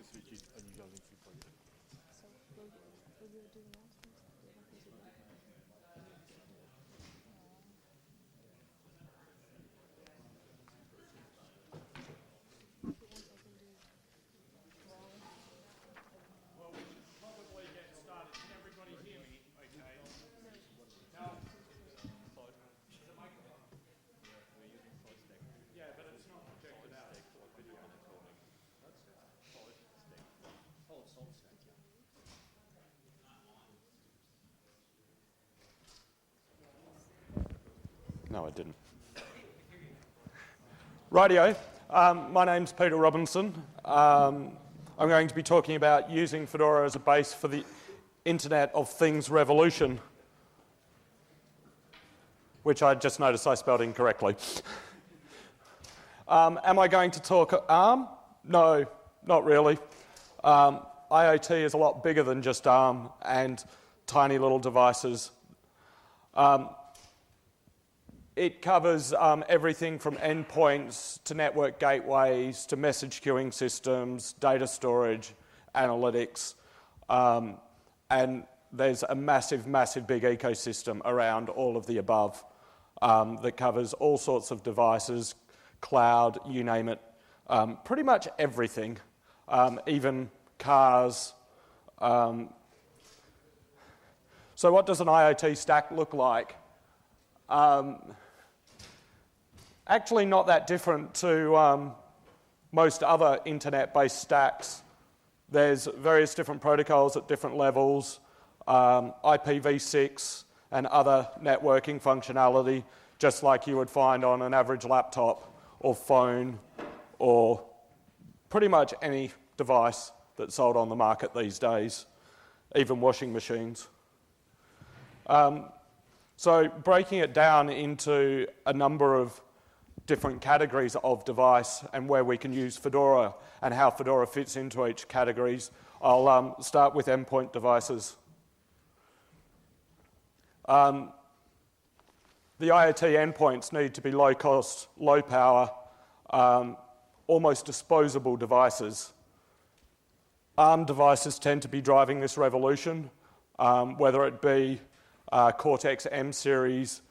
to switch it and you're going to project. So will you do announcements? Well, we should probably get started. Can everybody hear me? Okay. Now, is the microphone? We're using PostgreSQL. Yeah, but it's not projected out. For video recording. PostgreSQL. Oh, salt stack, yeah. No, I didn't. Rightio. My name's Peter Robinson. I'm going to be talking about using Fedora as a base for the Internet of Things revolution, which I just noticed I spelled incorrectly. Am I going to talk ARM? No, not really. IoT is a lot bigger than just ARM and tiny little devices. It covers everything from endpoints to network gateways to message queuing systems, data storage, analytics, and there's a massive, massive big ecosystem around all of the above that covers all sorts of devices, cloud, you name it, pretty much everything, even cars. So what does an IoT stack look like? Actually not that different to most other internet-based stacks. There's various different protocols at different levels, IPv6 and other networking functionality, just like you would find on an average laptop or phone or pretty much any device that's sold on the market these days, even washing machines. So breaking it down into a number of different categories of device and where we can use Fedora and how Fedora fits into each categories, I'll start with endpoint devices. The IoT endpoints need to be low cost, low power, almost disposable devices. ARM devices tend to be driving this revolution, whether it be Cortex-M series,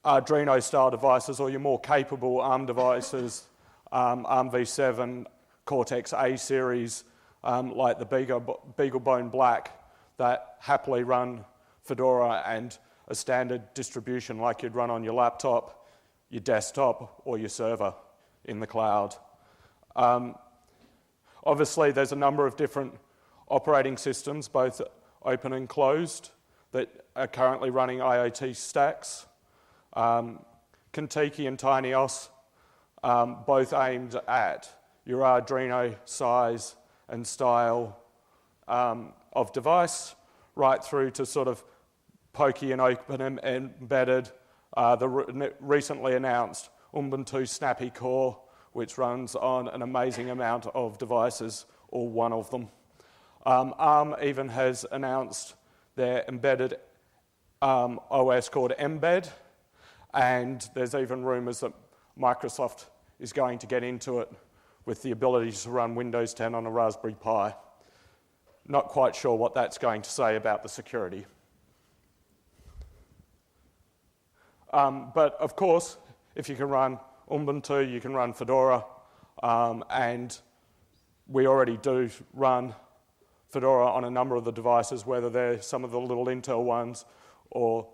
Arduino-style devices, or your more capable ARM devices, ARM v7, Cortex-A series, like the BeagleBone Black, that happily run Fedora and a standard distribution like you'd run on your laptop, your desktop, or your server in the cloud. Obviously, there's a number of different operating systems, both open and closed, that are currently running IoT stacks. Contiki and TinyOS, both aimed at your Arduino size and style of device, right through to sort of pokey and open and embedded, the recently announced Ubuntu Snappy Core, which runs on an amazing amount of devices, or one of them. ARM even has announced their embedded OS called Mbed, and there's even rumors that Microsoft is going to get into it with the ability to run Windows 10 on a Raspberry Pi. Not quite sure what that's going to say about the security. But of course, if you can run Ubuntu, you can run Fedora, and we already do run Fedora on a number of the devices, whether they're some of the little Intel ones or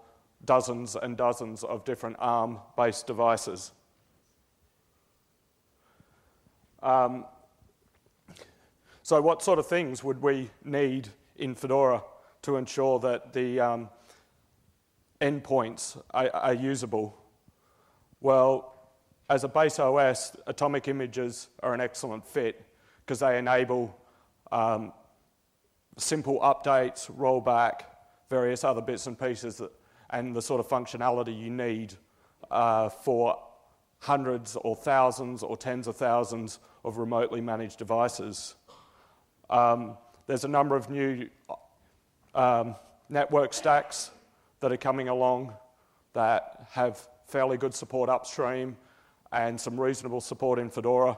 dozens and dozens of different ARM-based devices. So what sort of things would we need in Fedora to ensure that the endpoints are usable? Well, as a base OS, atomic images are an excellent fit because they enable simple updates, rollback, various other bits and pieces and the sort of functionality you need for hundreds or thousands or tens of thousands of remotely managed devices. There's a number of new network stacks that are coming along that have fairly good support upstream and some reasonable support in Fedora.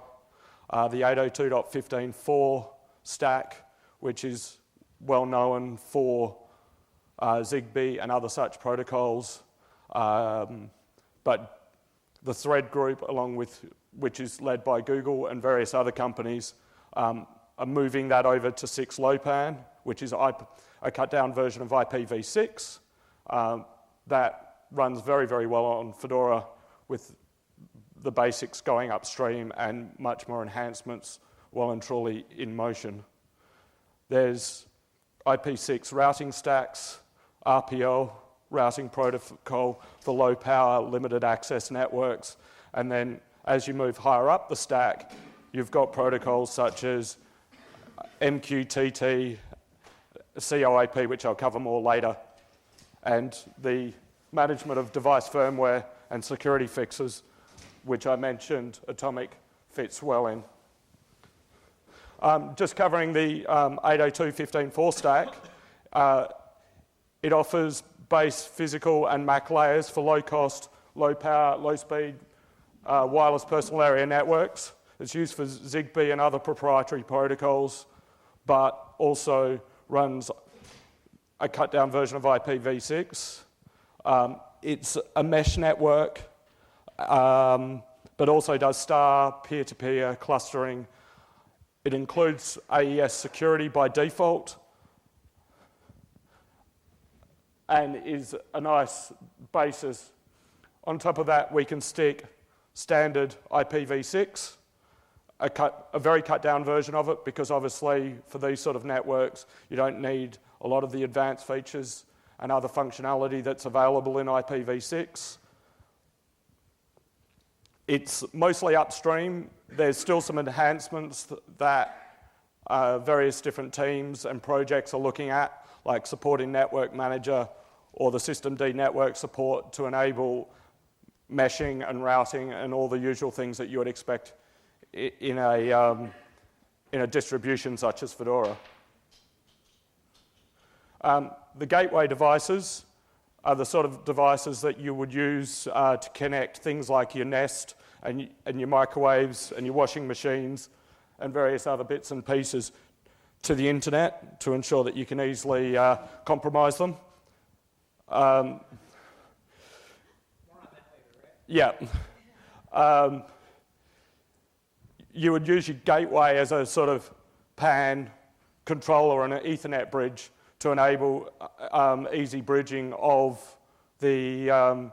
the 802.15.4 stack, which is well known for zigbee and other such protocols. But the thread group, along with which is led by Google and various other companies, are moving that over to 6LoWPAN, which is a cut-down version of IPv6 that runs very, very well on Fedora, with the basics going upstream and much more enhancements well and truly in motion. There's IP6 routing stacks, RPL routing protocol for low power limited access networks, and then as you move higher up the stack, you've got protocols such as MQTT, CoAP, which I'll cover more later, and the management of device firmware and security fixes, which I mentioned Atomic fits well in. Just covering the 802.15.4 stack, it offers base physical and MAC layers for low cost, low power, low speed wireless personal area networks. It's used for Zigbee and other proprietary protocols, but also runs a cut down version of IPv6. It's a mesh network, but also does star, peer-to-peer clustering. It includes AES security by default and is a nice basis. On top of that, we can stick standard IPv6, a very cut down version of it, because obviously for these sort of networks, you don't need a lot of the advanced features and other functionality that's available in IPv6. It's mostly upstream. There's still some enhancements that various different teams and projects are looking at, like supporting Network Manager or the Systemd network support to enable meshing and routing and all the usual things that you would expect in a distribution such as Fedora. The gateway devices are the sort of devices that you would use to connect things like your Nest and your microwaves and your washing machines and various other bits and pieces to the internet to ensure that you can easily compromise them. Yeah. You would use your gateway as a sort of PAN controller and an Ethernet bridge to enable easy bridging of the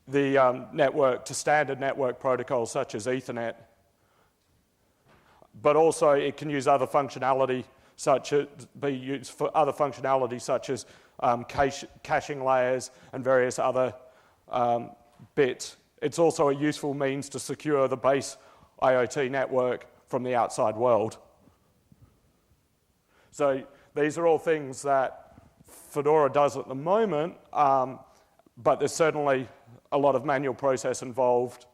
network to standard network protocols such as Ethernet. But also it can use other functionality be used for other functionality such as caching layers and various other bits. It's also a useful means to secure the base IoT network from the outside world. So these are all things that Fedora does at the moment, but there's certainly a lot of manual process involved,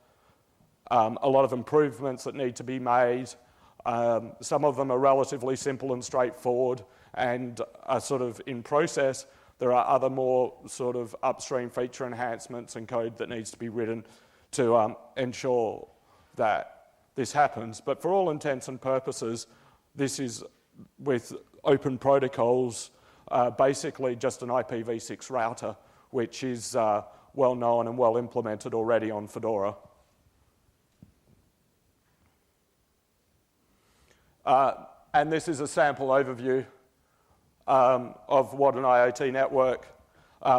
a lot of improvements that need to be made. Some of them are relatively simple and straightforward and are sort of in process. There are other more sort of upstream feature enhancements and code that needs to be written to ensure that this happens. But for all intents and purposes, this is with open protocols, basically just an IPv6 router, which is well known and well implemented already on Fedora. And this is a sample overview of what an IoT network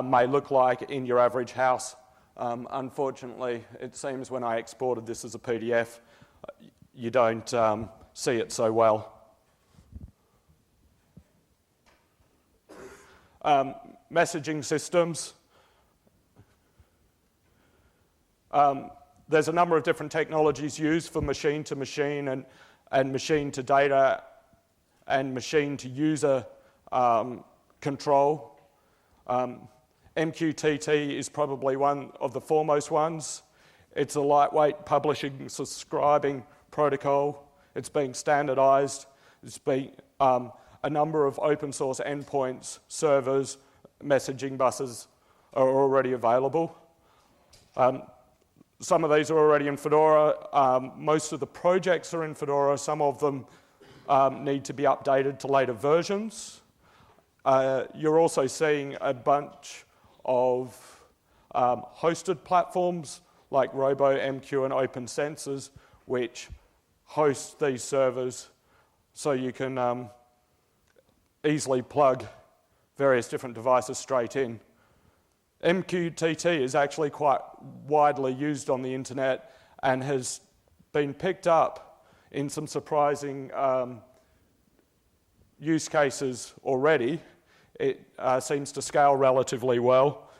may look like in your average house. Unfortunately, it seems when I exported this as a PDF, you don't see it so well. Messaging systems. There's a number of different technologies used for machine to machine and machine to data and machine to user control. MQTT is probably one of the foremost ones. It's a lightweight publishing subscribing protocol. It's being standardized. It's been a number of open source endpoints, servers, messaging buses are already available. some of these are already in Fedora. Most of the projects are in Fedora. Some of them need to be updated to later versions. You're also seeing a bunch of hosted platforms like Robo, MQ, and Open Sensors, which host these servers so you can easily plug various different devices straight in. MQTT is actually quite widely used on the internet and has been picked up in some surprising use cases already. It seems to scale relatively well.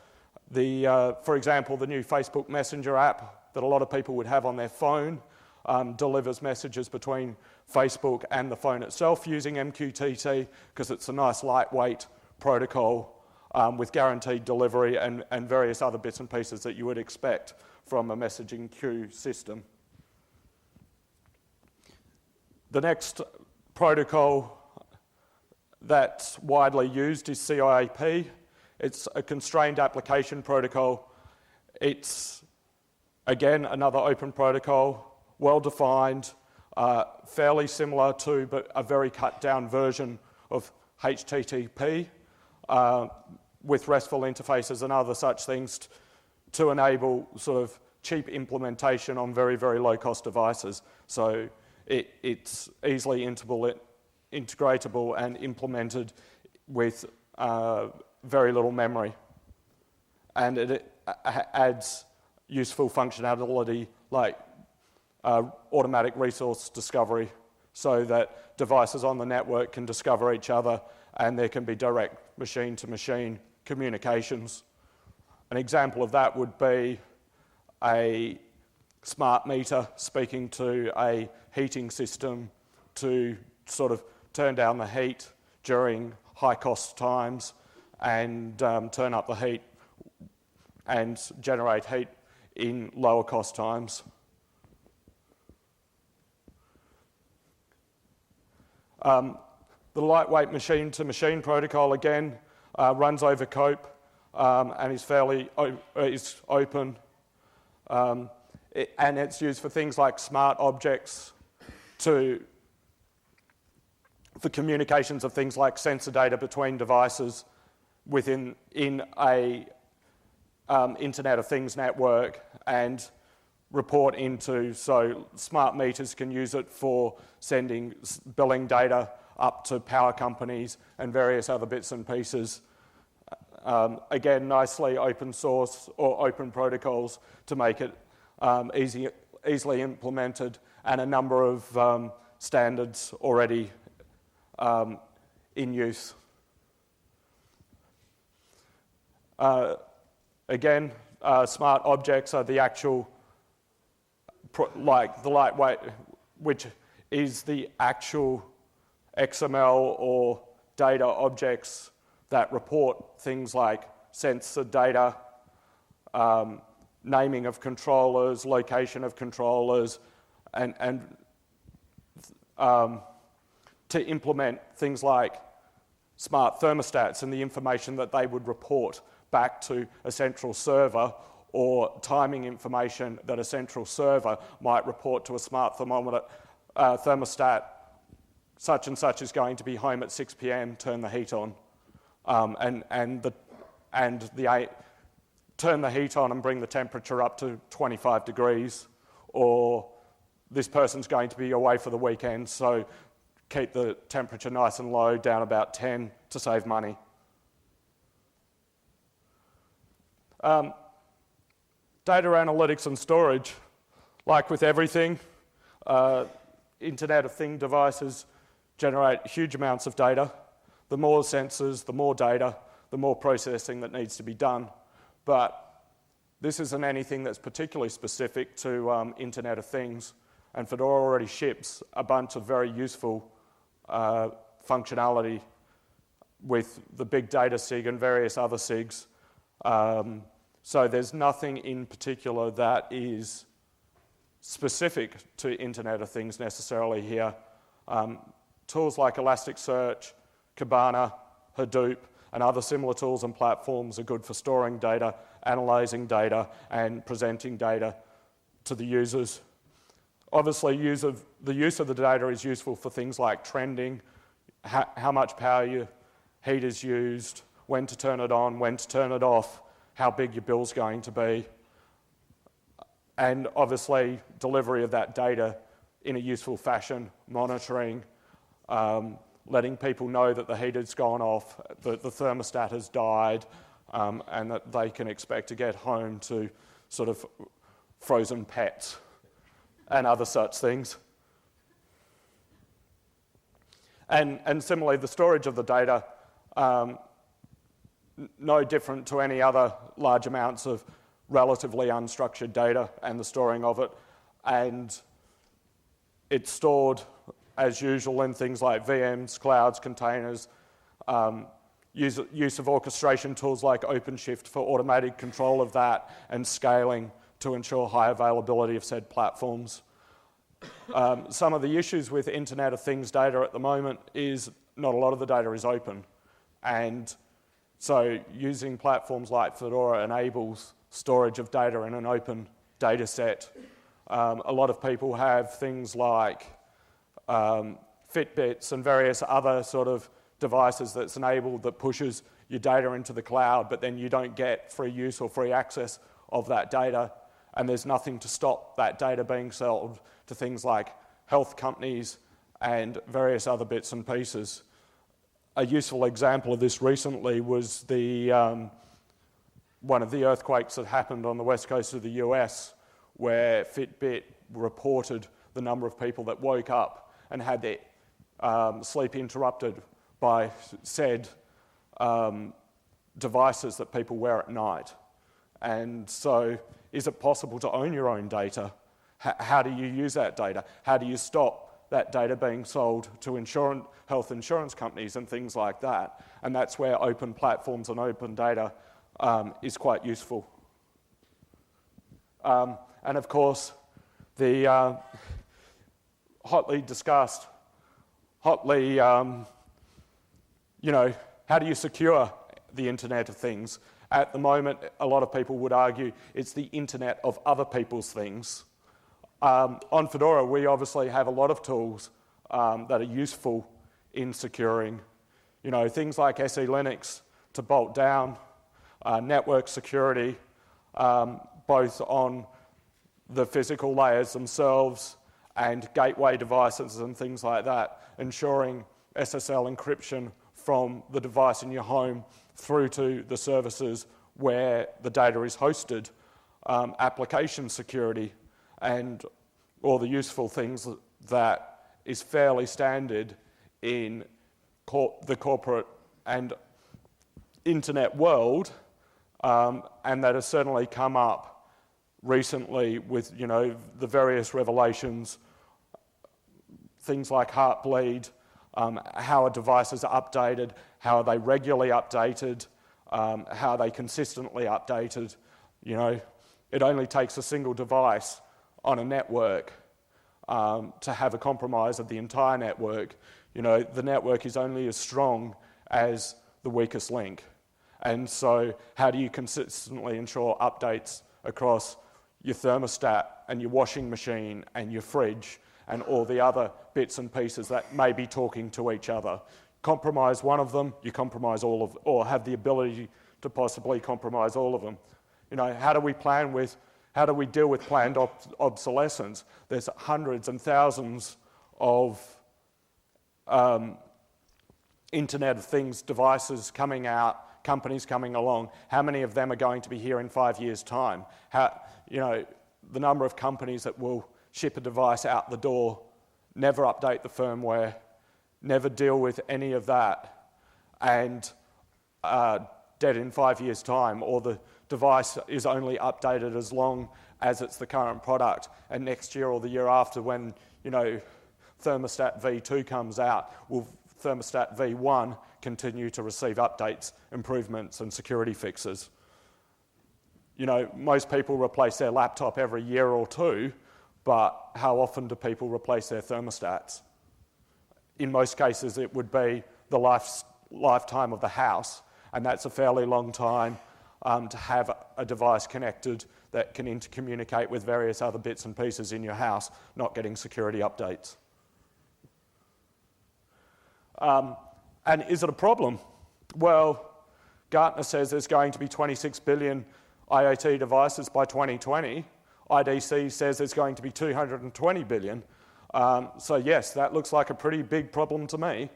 For example, the new Facebook Messenger app that a lot of people would have on their phone delivers messages between Facebook and the phone itself using MQTT because it's a nice lightweight protocol with guaranteed delivery and various other bits and pieces that you would expect from a messaging queue system. The next protocol that's widely used is CoAP. It's a constrained application protocol. It's, again, another open protocol, well-defined, fairly similar to, but a very cut-down version of HTTP with RESTful interfaces and other such things to enable sort of cheap implementation on very, very low-cost devices. So it's easily integratable and implemented with very little memory. And it adds useful functionality like automatic resource discovery so that devices on the network can discover each other and there can be direct machine-to-machine communications. An example of that would be a smart meter speaking to a heating system to sort of turn down the heat during high-cost times and turn up the heat and generate heat in lower-cost times. The lightweight machine-to-machine protocol, again, runs over CoAP and is open. And it's used for things like smart objects for communications of things like sensor data between devices in a Internet of Things network and report into, so smart meters can use it for sending billing data up to power companies and various other bits and pieces. Again, nicely open source or open protocols to make it easily implemented, and a number of standards already in use. Again, smart objects are the actual, like the lightweight, which is the actual XML or data objects that report things like sensor data, naming of controllers, location of controllers, and to implement things like smart thermostats and the information that they would report back to a central server, or timing information that a central server might report to a smart thermometer, thermostat. Such and such is going to be home at 6 p.m. Turn the heat on, turn the heat on and bring the temperature up to 25 degrees, or this person's going to be away for the weekend, so keep the temperature nice and low, down about 10 to save money. Data analytics and storage, like with everything, Internet of Things devices generate huge amounts of data. The more sensors, the more data, the more processing that needs to be done. But this isn't anything that's particularly specific to Internet of Things, and Fedora already ships a bunch of very useful functionality with the big data SIG and various other SIGs. So there's nothing in particular that is specific to Internet of Things necessarily here. Tools like Elasticsearch, Kibana, Hadoop, and other similar tools and platforms are good for storing data, analyzing data, and presenting data to the users. Obviously, the use of the data is useful for things like trending, how much power your heat is used, when to turn it on, when to turn it off, how big your bill's going to be, and obviously delivery of that data in a useful fashion, monitoring, letting people know that the heater's gone off, that the thermostat has died, and that they can expect to get home to sort of frozen pets and other such things. And similarly, the storage of the data, no different to any other large amounts of relatively unstructured data and the storing of it. And it's stored, as usual, in things like VMs, clouds, containers, use of orchestration tools like OpenShift for automated control of that and scaling to ensure high availability of said platforms. Some of the issues with Internet of Things data at the moment is not a lot of the data is open. And so using platforms like Fedora enables storage of data in an open data set. A lot of people have things like Fitbits and various other sort of devices that's enabled that pushes your data into the cloud, but then you don't get free use or free access of that data, and there's nothing to stop that data being sold to things like health companies and various other bits and pieces. A useful example of this recently was the one of the earthquakes that happened on the west coast of the US, where Fitbit reported the number of people that woke up and had their sleep interrupted by said devices that people wear at night. And so, is it possible to own your own data? How do you use that data? How do you stop that data being sold to health insurance companies and things like that? And that's where open platforms and open data is quite useful. And of course, the hotly discussed, how do you secure the Internet of Things? At the moment, a lot of people would argue it's the internet of other people's things. On Fedora, we obviously have a lot of tools that are useful in securing, things like SE Linux to bolt down, network security, both on the physical layers themselves and gateway devices and things like that, ensuring SSL encryption from the device in your home through to the services where the data is hosted, application security, and all the useful things that is fairly standard in the corporate and internet world, and that has certainly come up recently with the various revelations, things like Heartbleed, how a device is updated, how are they regularly updated, how are they consistently updated. It only takes a single device on a network to have a compromise of the entire network. The network is only as strong as the weakest link. And so how do you consistently ensure updates across your thermostat and your washing machine and your fridge and all the other bits and pieces that may be talking to each other? Compromise one of them, you compromise all of them, or have the ability to possibly compromise all of them. How do we deal with planned obsolescence? There's hundreds and thousands of Internet of Things devices coming out, companies coming along. How many of them are going to be here in 5 years' time? The number of companies that will ship a device out the door, never update the firmware, never deal with any of that, and dead in 5 years' time, or the device is only updated as long as it's the current product, and next year or the year after when, thermostat V2 comes out, will thermostat V1 continue to receive updates, improvements, and security fixes? Most people replace their laptop every year or two, but how often do people replace their thermostats? In most cases, it would be the lifetime of the house, and that's a fairly long time to have a device connected that can intercommunicate with various other bits and pieces in your house, not getting security updates. And is it a problem? Well, Gartner says there's going to be 26 billion IoT devices by 2020. IDC says there's going to be 220 billion. So yes, that looks like a pretty big problem to me.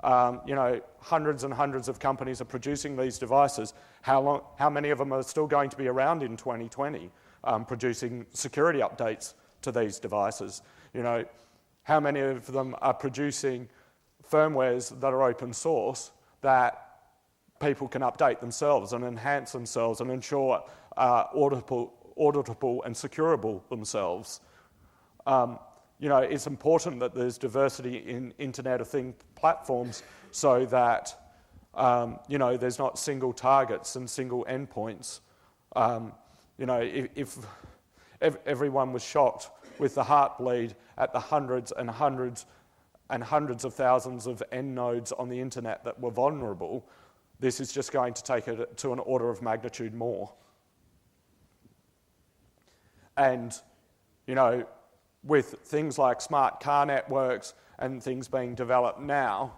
Hundreds and hundreds of companies are producing these devices. How many of them are still going to be around in 2020 producing security updates to these devices? How many of them are producing firmwares that are open source that people can update themselves and enhance themselves and ensure auditable and securable themselves? It's important that there's diversity in Internet of Things platforms so that, there's not single targets and single endpoints. If everyone was shocked with the heartbleed at the hundreds and hundreds and hundreds of thousands of end nodes on the internet that were vulnerable, this is just going to take it to an order of magnitude more. And, with things like smart car networks and things being developed now,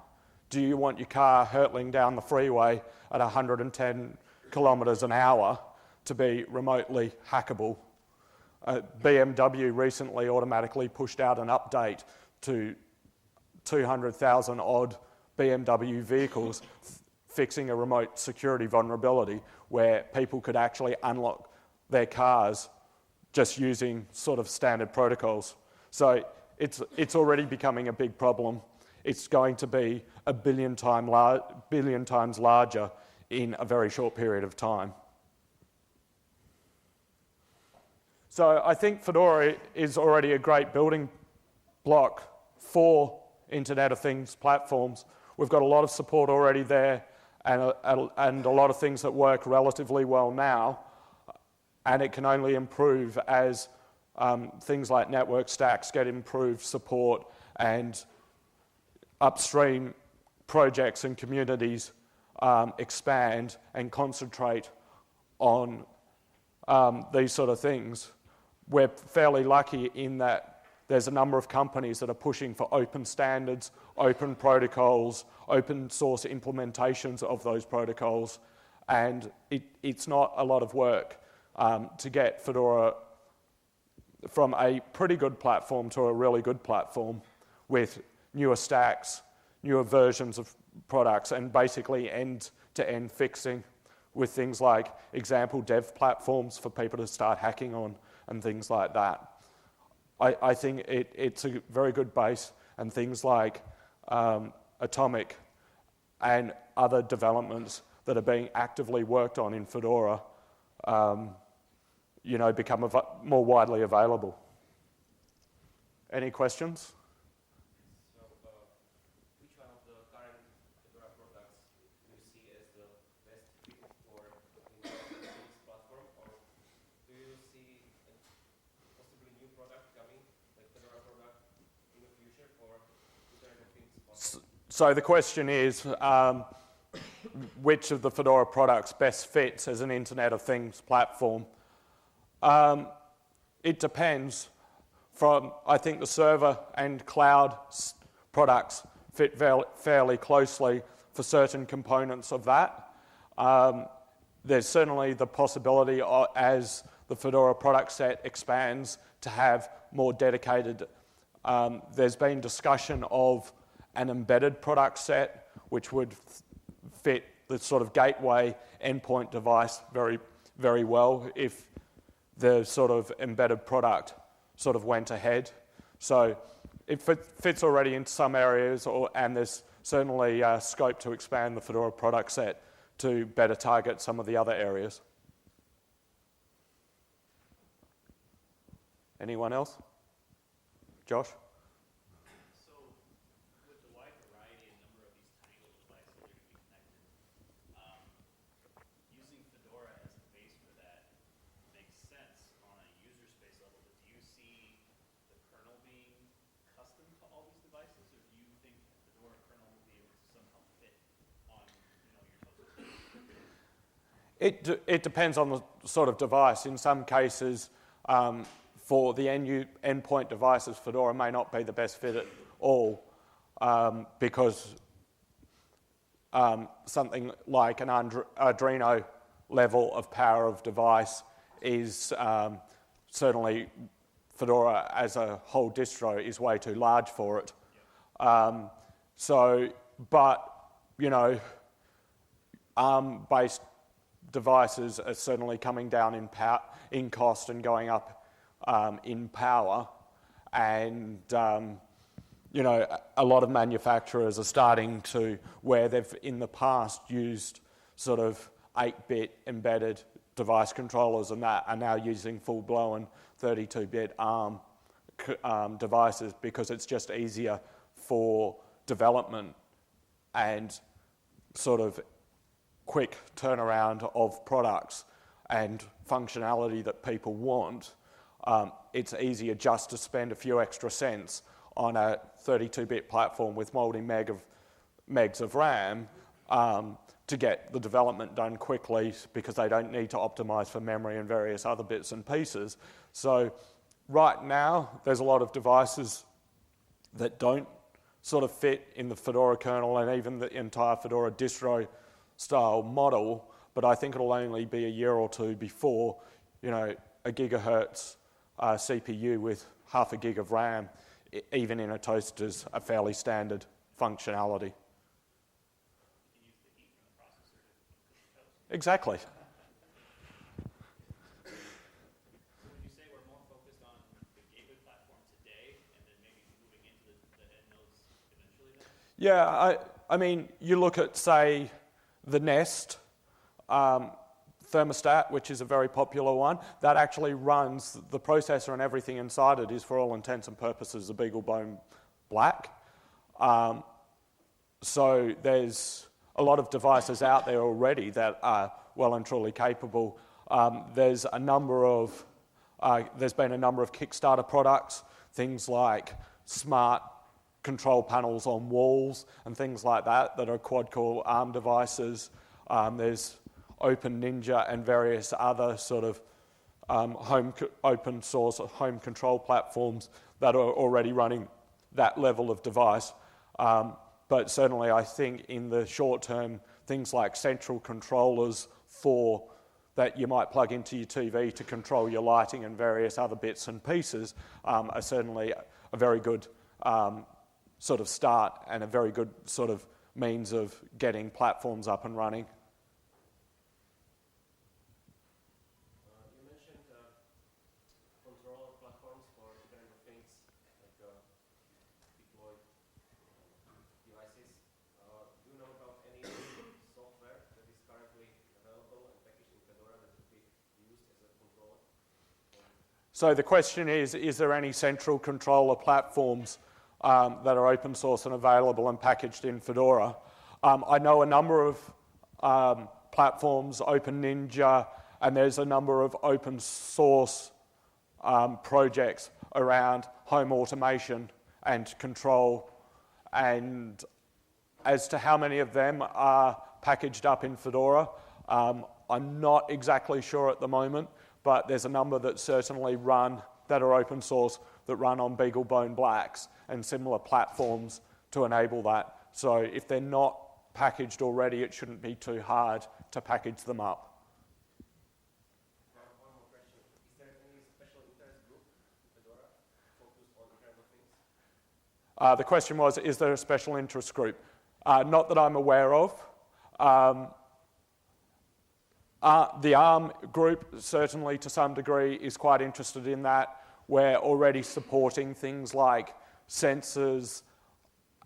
do you want your car hurtling down the freeway at 110 kilometers an hour to be remotely hackable? BMW recently automatically pushed out an update to 200,000 odd BMW vehicles fixing a remote security vulnerability where people could actually unlock their cars just using sort of standard protocols. So it's already becoming a big problem. It's going to be a billion times larger in a very short period of time. So I think Fedora is already a great building block for Internet of Things platforms. We've got a lot of support already there and a lot of things that work relatively well now. And it can only improve as things like network stacks get improved support and upstream projects and communities expand and concentrate on these sort of things. We're fairly lucky in that there's a number of companies that are pushing for open standards, open protocols, open source implementations of those protocols, and it's not a lot of work to get Fedora from a pretty good platform to a really good platform with newer stacks, newer versions of products, and basically end-to-end fixing with things like example dev platforms for people to start hacking on and things like that. I think it's a very good base, and things like Atomic and other developments that are being actively worked on in Fedora become more widely available. Any questions? So, which one of the current Fedora products do you see as the best fit for this platform, or do you see possibly new product coming, like Fedora product, in the future for Internet of Things platform? So the question is, which of the Fedora products best fits as an Internet of Things platform? It depends. I think the server and cloud products fit fairly closely for certain components of that. There's certainly the possibility as the Fedora product set expands to have more dedicated. There's been discussion of an embedded product set which would fit the sort of gateway endpoint device very, very well if the sort of embedded product sort of went ahead. So it fits already into some areas, and there's certainly scope to expand the Fedora product set to better target some of the other areas. Anyone else? Josh? So, with the wide variety and number of these tiny little devices that are going to be connected, using Fedora as the base for that makes sense on a user space level, but do you see the kernel being custom to all these devices, or do you think the Fedora kernel will be able to somehow fit on your subsystem? It depends on the sort of device. In some cases, for the endpoint devices, Fedora may not be the best fit at all because something like an Arduino level of power of device is certainly Fedora as a whole distro is way too large for it. But, you know, ARM-based devices are certainly coming down in cost and going up in power. And, you know, a lot of manufacturers are starting to, where they've in the past used sort of 8-bit embedded device controllers and that, are now using full-blown 32-bit ARM devices because it's just easier for development and sort of quick turnaround of products and functionality that people want. It's easier just to spend a few extra cents on a 32-bit platform with multi-megs of RAM to get the development done quickly because they don't need to optimize for memory and various other bits and pieces. So right now, there's a lot of devices that don't sort of fit in the Fedora kernel and even the entire Fedora distro style model, but I think it'll only be a year or two before, you know, a gigahertz CPU with half a gig of RAM, even in a toaster, is a fairly standard functionality. Exactly. So would you say we're more focused on the gateway platform today and then maybe moving into the head nodes eventually then? Yeah, I mean, you look at, say, the Nest thermostat, which is a very popular one, that actually runs, the processor and everything inside it is, for all intents and purposes, a BeagleBone Black. So there's a lot of devices out there already that are well and truly capable. There's been a number of Kickstarter products, things like smart control panels on walls and things like that are quad-core ARM devices. There's OpenNinja and various other sort of open source home control platforms that are already running that level of device. But certainly I think in the short term, things like central controllers that you might plug into your TV to control your lighting and various other bits and pieces are certainly a very good sort of start and a very good sort of means of getting platforms up and running. You mentioned controller platforms for Internet of Things, like deployed devices. Do you know about any software that is currently available and packaged in Fedora that could be used as a controller? So the question is there any central controller platforms that are open source and available and packaged in Fedora? I know a number of platforms, OpenNinja, and there's a number of open source projects around home automation and control. And as to how many of them are packaged up in Fedora, I'm not exactly sure at the moment, but there's a number that certainly run, that are open source, that run on BeagleBone Blacks and similar platforms to enable that. So if they're not packaged already, it shouldn't be too hard to package them up. One more question. Is there any special interest group in Fedora focused on Internet of Things? The question was, is there a special interest group? Not that I'm aware of. The ARM group, certainly to some degree, is quite interested in that. We're already supporting things like sensors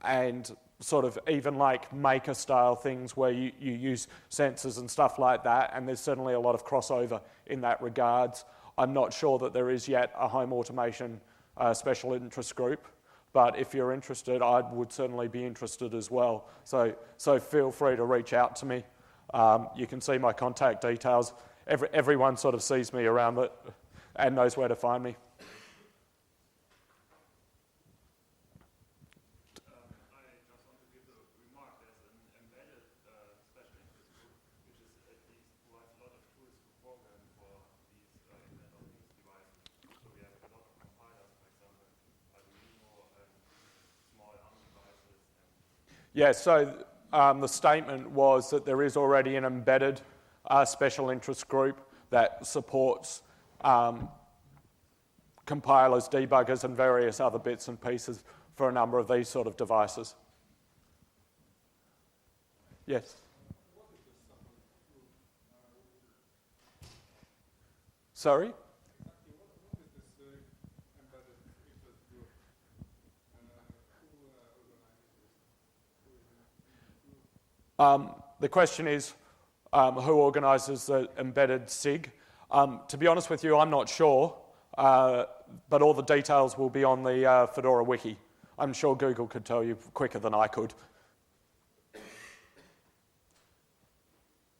and sort of even like maker-style things where you use sensors and stuff like that, and there's certainly a lot of crossover in that regards. I'm not sure that there is yet a home automation special interest group, but if you're interested, I would certainly be interested as well. So feel free to reach out to me. You can see my contact details. Everyone sort of sees me around it and knows where to find me. Special interest group, which is at least provides a lot Yeah, so the statement was that there is already an embedded special interest group that supports compilers, debuggers, and various other bits and pieces for a number of these sort of devices. Yes? Sorry? The question is, who organises the embedded SIG? To be honest with you, I'm not sure, but all the details will be on the Fedora wiki. I'm sure Google could tell you quicker than I could.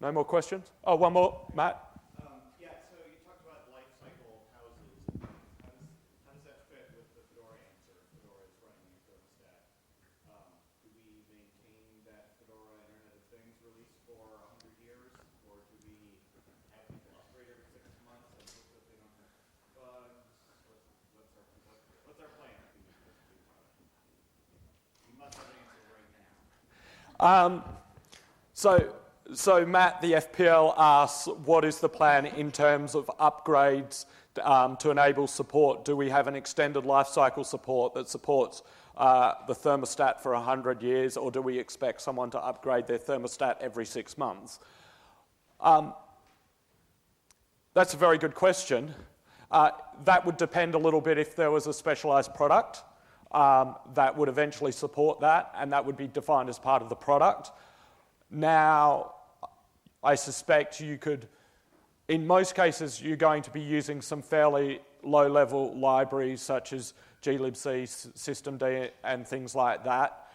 No more questions? Oh, one more, Matt? Yeah, so you talked about lifecycle houses. How does that fit with the Fedora answer? Fedora is running your thermostat. Do we maintain that Fedora Internet of Things release for 100 years? Or do we have people upgrade every 6 months and hope that they don't have bugs? What's our plan if we make this big product? You must have an answer right now. So Matt, the FPL asks, what is the plan in terms of upgrades to enable support? Do we have an extended lifecycle support that supports the thermostat for 100 years, or do we expect someone to upgrade their thermostat every 6 months? That's a very good question. That would depend a little bit if there was a specialized product that would eventually support that, and that would be defined as part of the product. Now, I suspect you could, in most cases, you're going to be using some fairly low-level libraries such as glibc, systemd, and things like that,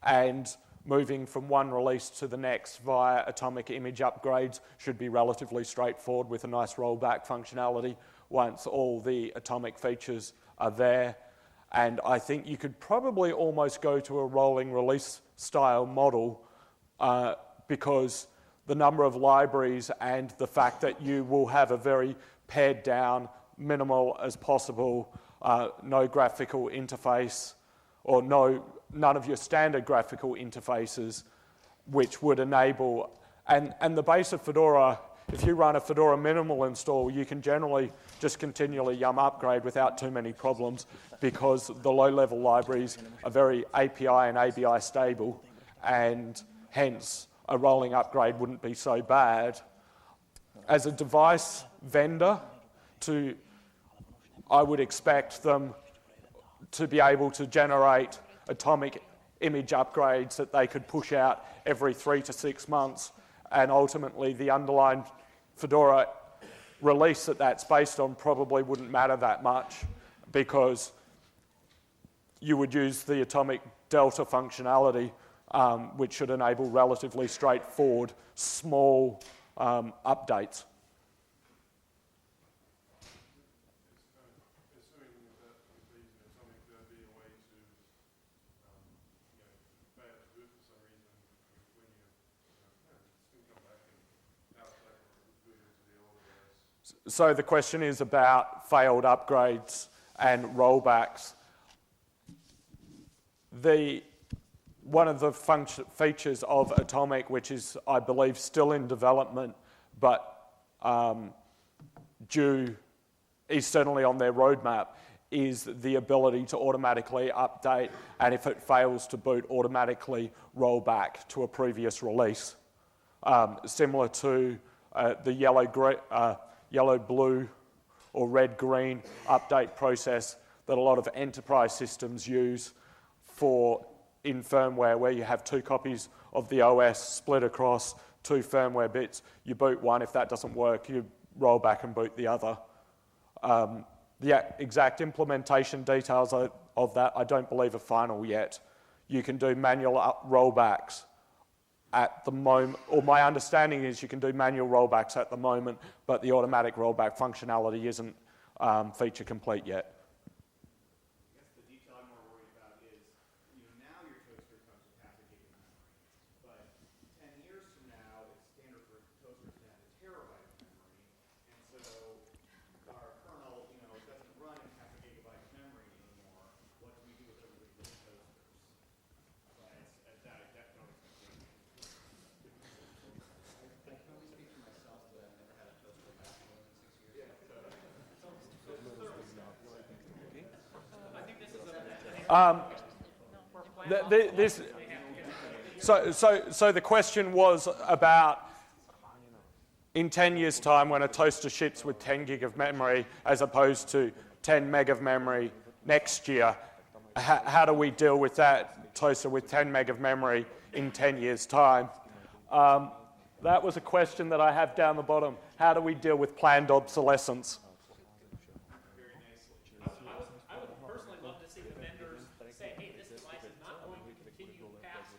and moving from one release to the next via atomic image upgrades should be relatively straightforward with a nice rollback functionality once all the atomic features are there. And I think you could probably almost go to a rolling release style model because the number of libraries and the fact that you will have a very pared down, minimal as possible, no graphical interface, or none of your standard graphical interfaces, which would enable, and the base of Fedora, if you run a Fedora minimal install, you can generally just continually yum upgrade without too many problems because the low-level libraries are very API and ABI stable, and hence a rolling upgrade wouldn't be so bad. As a device vendor, I would expect them to be able to generate atomic image upgrades that they could push out every 3 to 6 months, and ultimately the underlying Fedora release that that's based on probably wouldn't matter that much because you would use the atomic delta functionality, which should enable relatively straightforward, small updates. So the question is about failed upgrades and rollbacks. One of the features of Atomic, which is, I believe, still in development, but is certainly on their roadmap, is the ability to automatically update, and if it fails to boot, automatically roll back to a previous release. Similar to the yellow, blue, or red, green update process that a lot of enterprise systems use in firmware, where you have 2 copies of the OS split across 2 firmware bits. You boot one, if that doesn't work, you roll back and boot the other. The exact implementation details of that I don't believe are final yet. You can do manual rollbacks at the moment, or my understanding is you can do manual rollbacks at the moment, but the automatic rollback functionality isn't feature complete yet. I guess the detail I'm more worried about is, now your toaster comes with half a gig of memory, but 10 years from now, it's standard for toasters to have a terabyte of memory, and so our kernel, doesn't run in half a gigabyte of memory anymore. What do we do with everybody's toasters? That So the question was about in 10 years' time when a toaster ships with 10 gig of memory as opposed to 10 meg of memory next year, how do we deal with that toaster with 10 meg of memory in 10 years' time? That was a question that I have down the bottom. How do we deal with planned obsolescence? Very nicely. I would personally love to see the vendors say, hey, this device is not going to continue past,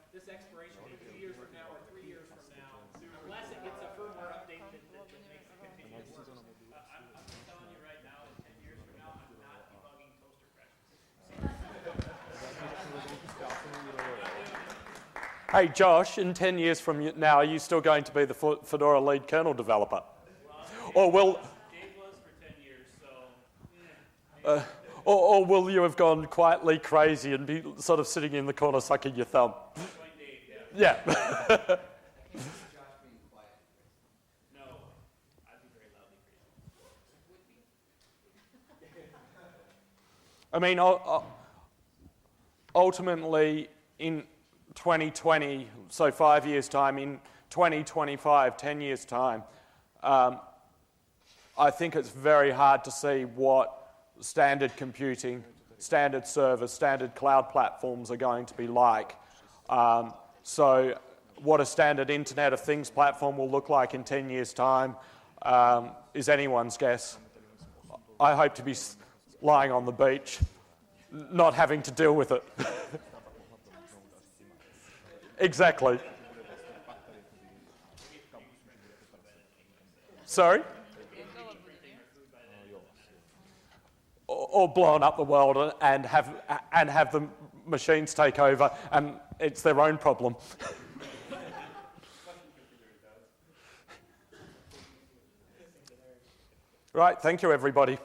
this expiration date 2 years from now or 3 years from now, unless it gets a firmware update that makes it continue to work. I'm just telling you right now, in 10 years from now, I'm not debugging toaster crashes. Hey, Josh, in 10 years from now, are you still going to be the Fedora lead kernel developer? Or will... Dave was for 10 years, so... Or will you have gone quietly crazy and be sort of sitting in the corner sucking your thumb? Join Dave, Yeah. No, I'd be very loudly crazy. I mean, ultimately, in 2020, so 5 years' time, in 2025, 10 years' time, I think it's very hard to see what standard computing, standard servers, standard cloud platforms are going to be like. So what a standard Internet of Things platform will look like in 10 years' time is anyone's guess. I hope to be lying on the beach, not having to deal with it. Exactly. Sorry? Or blown up the world and have the machines take over, and it's their own problem. Right, thank you, everybody.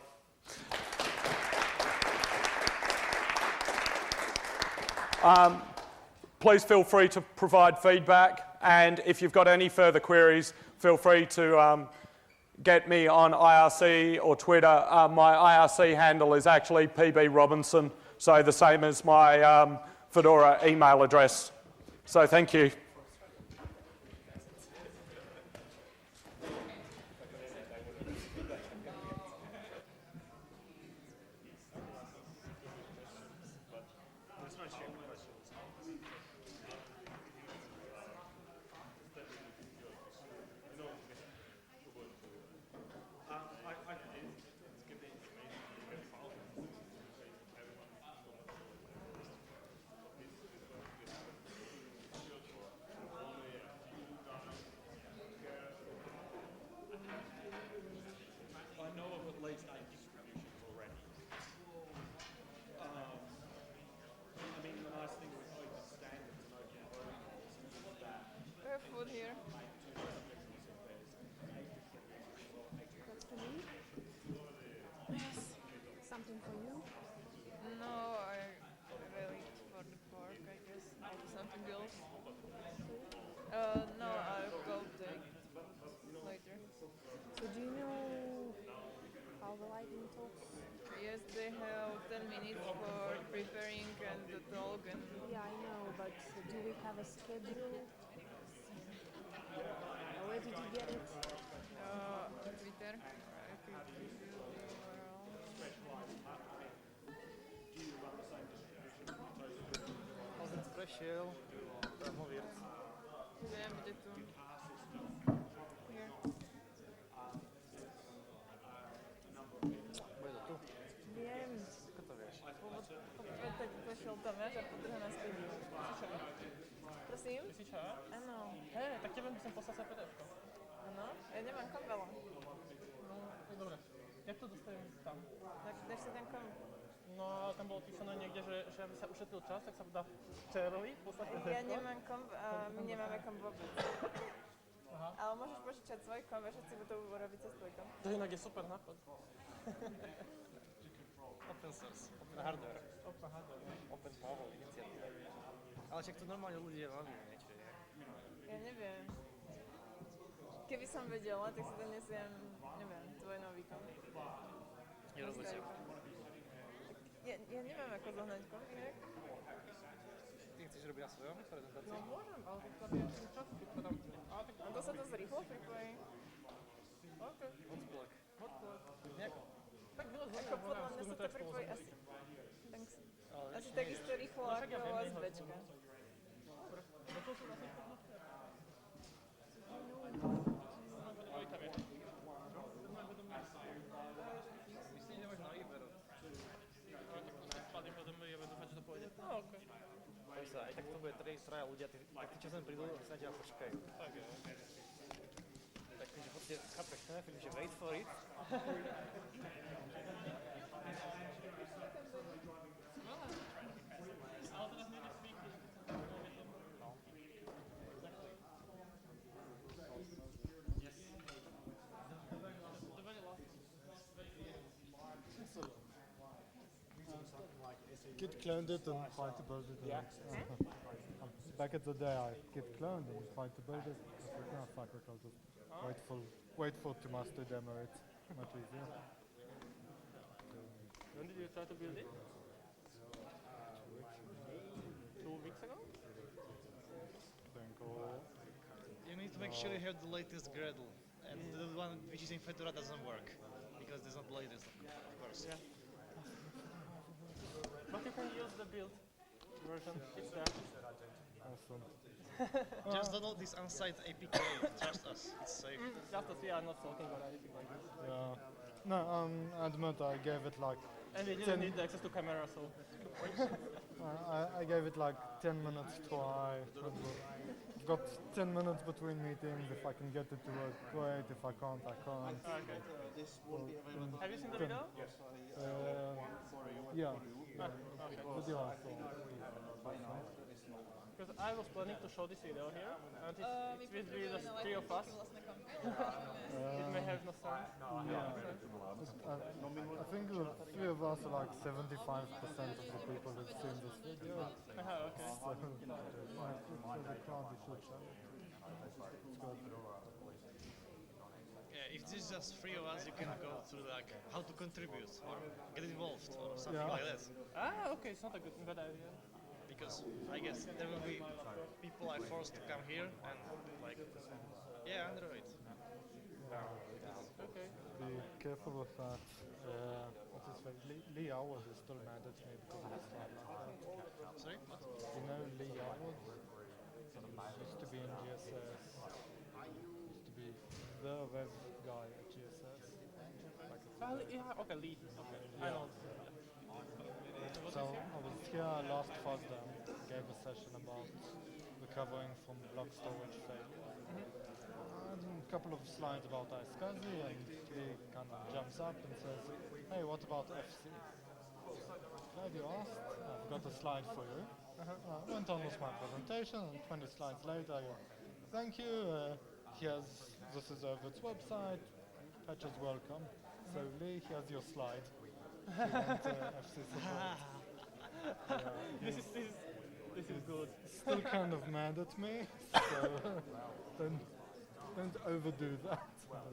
Please feel free to provide feedback, and if you've got any further queries, feel free to get me on IRC or Twitter. My IRC handle is actually PB Robinson, so the same as my Fedora email address. So thank you. Food here. That's for me? Yes. Something for you? No, I will eat for the pork, I guess. Or something else. No, I'll go take it later. So do you know how the lighting talks? Yes, they have 10 minutes for preparing and the talk and... Yeah, I know, but do we have a schedule? Where did you get it? Twitter. I think it will be around. Jsem přešel, věc. Vím, kde tu. Here. Bude to tu? Viem. Ako to vieš? Tak pošel tam, ja, že podrhaná stejně. Prosím? Myslíš, že? Ano. Hej, tak tebe by som poslal sa PDF-ko. Ano? Ja nemám kam veľa. No, tak dobre. Jak to dostavím tam? Tak dáš si ten kom. No, tam bolo písané niekde, že aby sa ušetril čas, tak sa dá Čerovi poslať PDF-ko. Ja nemám kom a my nemáme kom vôbec. Aha. Ale môžeš požičať svoj kom a všetci budú robiť cez tvoj kom. To inak je super nápad. Open source, open hardware. Open hardware. Open power iniciatíva. Ale však to normálne ľudia baví niečo, je. Ja neviem. Keby som vedela, tak si donesiem, neviem, tvoj nový kom. Nerozličím. Ja neviem, ako zohnať konfig. Ty chceš robiť na svojom prezentácii? No môžem, ale to zabíja ten čas, keď to tam... A to sa dosť rýchlo pripojí. OK. Hotplug. Nejako. Tak bylo ako podľa mňa sa to pripojí asi... Asi takisto rýchlo ako OSBčka. No to sú zase pohnutné. Ale tam je. Myslím, že nemáš na výber. Ale tak to sa spadím do domy a budem dúfať, že to pôjde. No okej. Poj sa, aj tak to bude traja ľudia, tak tí, čo sem prídu, sa na teba počkajú. Tak je. Tak že proste, chápeš, ne? Že wait for it. Ale teraz nejde speaky. No. Yes. To bude last. Git cloned it and tried to build it. Yeah. Back at the day, I git cloned and tried to build it. I thought, no, fuck it, I'll just wait for to master demo it. Much easier. When did you try to build it? 2 weeks ago? Then go. You need to make sure you have the latest Gradle. And the one which is in Fedora doesn't work. Because it's not the latest, of course. Yeah. But you can use the build version. It's there. Awesome. Just download this on-site APK. Trust us, it's safe. Just to see, I'm not talking about anything like this. Yeah. No, I admit I gave it like. And we didn't need the access to camera, so. I gave it like 10 minutes try. I've got 10 minutes between meetings. If I can get it to work, great. If I can't, I can't. Okay. Have you seen the video? Yeah. Okay. Video I saw. Because I was planning to show this video here, and it will be the three of us. It may have no sense. I think the three of us are like 75% of the people who've seen this video. Okay. So, if the crowd, we should show it. It's good. Yeah, if this is just three of us, you can go through like how to contribute or get involved or something Yeah. like that. Okay, it's not a bad idea. Because I guess there will be people are forced to come here and like, yeah, Android. Okay. Be careful with that. What's his face? Lee Howard is still mad at me because of the slide like that. Sorry, what? You know Lee Howard? Used to be in GSS. Used to be the web guy at GSS. Yeah, okay, Lee. Okay, I know. So I was here last Thursday, gave a session about recovering from block storage failure. And a couple of slides about iSCSI, and he kind of jumps up and says, hey, what about FC? Glad you asked, I've got a slide for you. Went on with my presentation, and 20 slides later I go, thank you, this is Ovid's website, patches welcome. So Lee, here's your slide. If you want FC support. This is good. Still kind of mad at me, so don't overdo that. But,